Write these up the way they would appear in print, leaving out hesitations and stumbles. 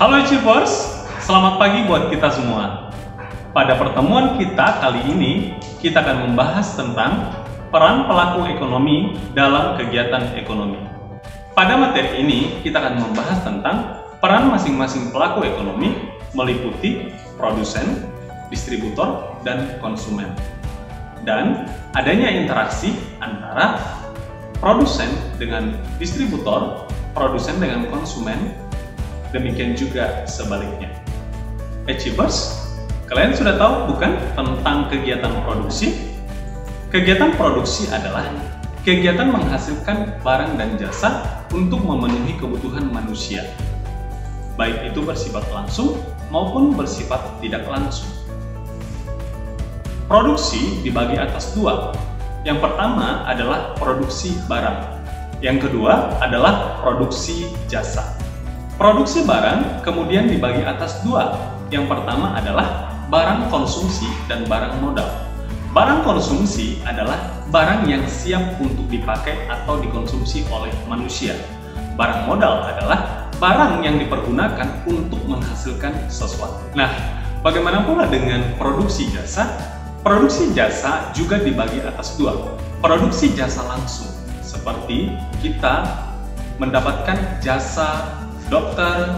Halo Achievers, selamat pagi buat kita semua. Pada pertemuan kita kali ini, kita akan membahas tentang peran pelaku ekonomi dalam kegiatan ekonomi. Pada materi ini, kita akan membahas tentang peran masing-masing pelaku ekonomi meliputi produsen, distributor, dan konsumen. Dan adanya interaksi antara produsen dengan distributor, produsen dengan konsumen, demikian juga sebaliknya. Achievers, kalian sudah tahu bukan tentang kegiatan produksi? Kegiatan produksi adalah kegiatan menghasilkan barang dan jasa untuk memenuhi kebutuhan manusia, baik itu bersifat langsung maupun bersifat tidak langsung. Produksi dibagi atas dua. Yang pertama adalah produksi barang, yang kedua adalah produksi jasa. Produksi barang kemudian dibagi atas dua. Yang pertama adalah barang konsumsi dan barang modal. Barang konsumsi adalah barang yang siap untuk dipakai atau dikonsumsi oleh manusia. Barang modal adalah barang yang dipergunakan untuk menghasilkan sesuatu. Nah, bagaimana pula dengan produksi jasa? Produksi jasa juga dibagi atas dua. Produksi jasa langsung, seperti kita mendapatkan jasa dokter,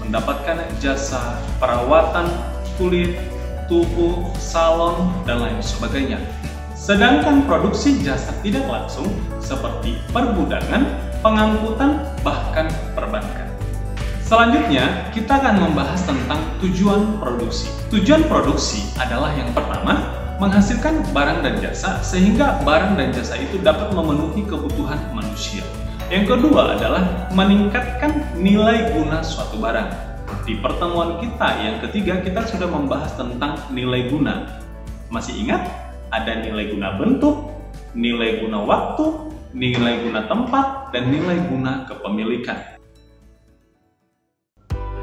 mendapatkan jasa perawatan kulit, tubuh, salon, dan lain sebagainya. Sedangkan produksi jasa tidak langsung seperti pergudangan, pengangkutan, bahkan perbankan. Selanjutnya, kita akan membahas tentang tujuan produksi. Tujuan produksi adalah yang pertama, menghasilkan barang dan jasa sehingga barang dan jasa itu dapat memenuhi kebutuhan manusia. Yang kedua adalah meningkatkan nilai guna suatu barang. Di pertemuan kita yang ketiga, kita sudah membahas tentang nilai guna. Masih ingat? Ada nilai guna bentuk, nilai guna waktu, nilai guna tempat, dan nilai guna kepemilikan.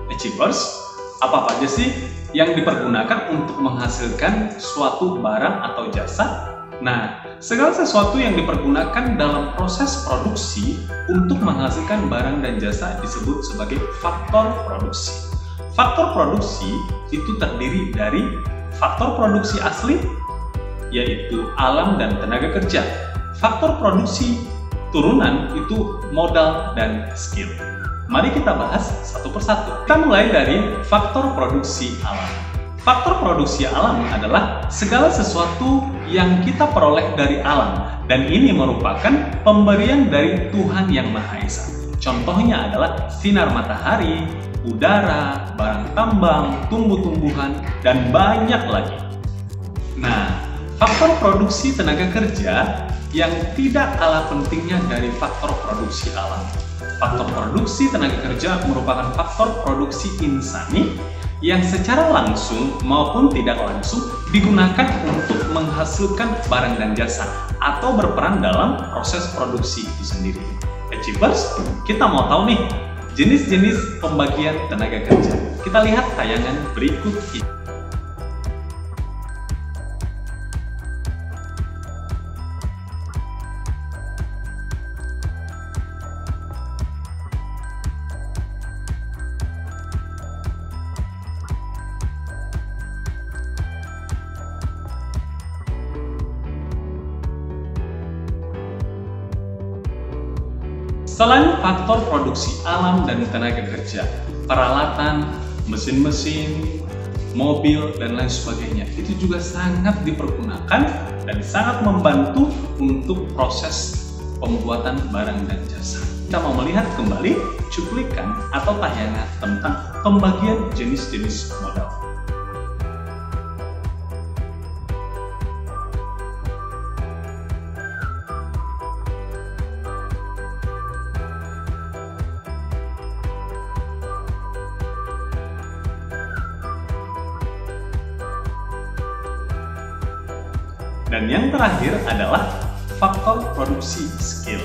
Achievers, apa aja sih yang dipergunakan untuk menghasilkan suatu barang atau jasa? Nah, segala sesuatu yang dipergunakan dalam proses produksi untuk menghasilkan barang dan jasa disebut sebagai faktor produksi. Faktor produksi itu terdiri dari faktor produksi asli, yaitu alam dan tenaga kerja. Faktor produksi turunan itu modal dan skill. Mari kita bahas satu persatu. Kita mulai dari faktor produksi alam. Faktor produksi alam adalah segala sesuatu yang kita peroleh dari alam, dan ini merupakan pemberian dari Tuhan Yang Maha Esa. Contohnya adalah sinar matahari, udara, barang tambang, tumbuh-tumbuhan, dan banyak lagi. Nah, faktor produksi tenaga kerja yang tidak kalah pentingnya dari faktor produksi alam. Faktor produksi tenaga kerja merupakan faktor produksi insani yang secara langsung maupun tidak langsung digunakan untuk menghasilkan barang dan jasa atau berperan dalam proses produksi itu sendiri. Achievers, kita mau tahu nih jenis-jenis pembagian tenaga kerja. Kita lihat tayangan berikut ini. Selain faktor produksi alam dan tenaga kerja, peralatan, mesin-mesin, mobil, dan lain sebagainya, itu juga sangat dipergunakan dan sangat membantu untuk proses pembuatan barang dan jasa. Kita mau melihat kembali cuplikan atau tayangan tentang pembagian jenis-jenis modal. Dan yang terakhir adalah faktor produksi skill.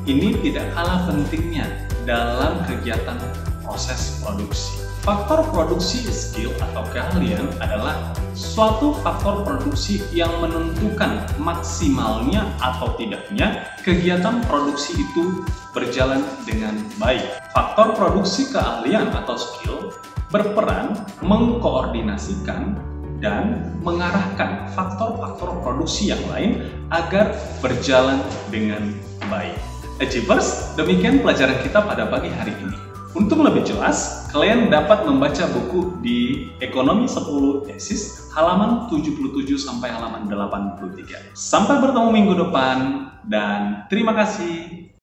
Ini tidak kalah pentingnya dalam kegiatan proses produksi. Faktor produksi skill atau keahlian adalah suatu faktor produksi yang menentukan maksimalnya atau tidaknya kegiatan produksi itu berjalan dengan baik. Faktor produksi keahlian atau skill berperan mengkoordinasikan dan mengarahkan faktor-faktor produksi yang lain agar berjalan dengan baik. Achievers, demikian pelajaran kita pada pagi hari ini. Untuk lebih jelas, kalian dapat membaca buku di Ekonomi 10 Tesis halaman 77 sampai halaman 83. Sampai bertemu minggu depan dan terima kasih.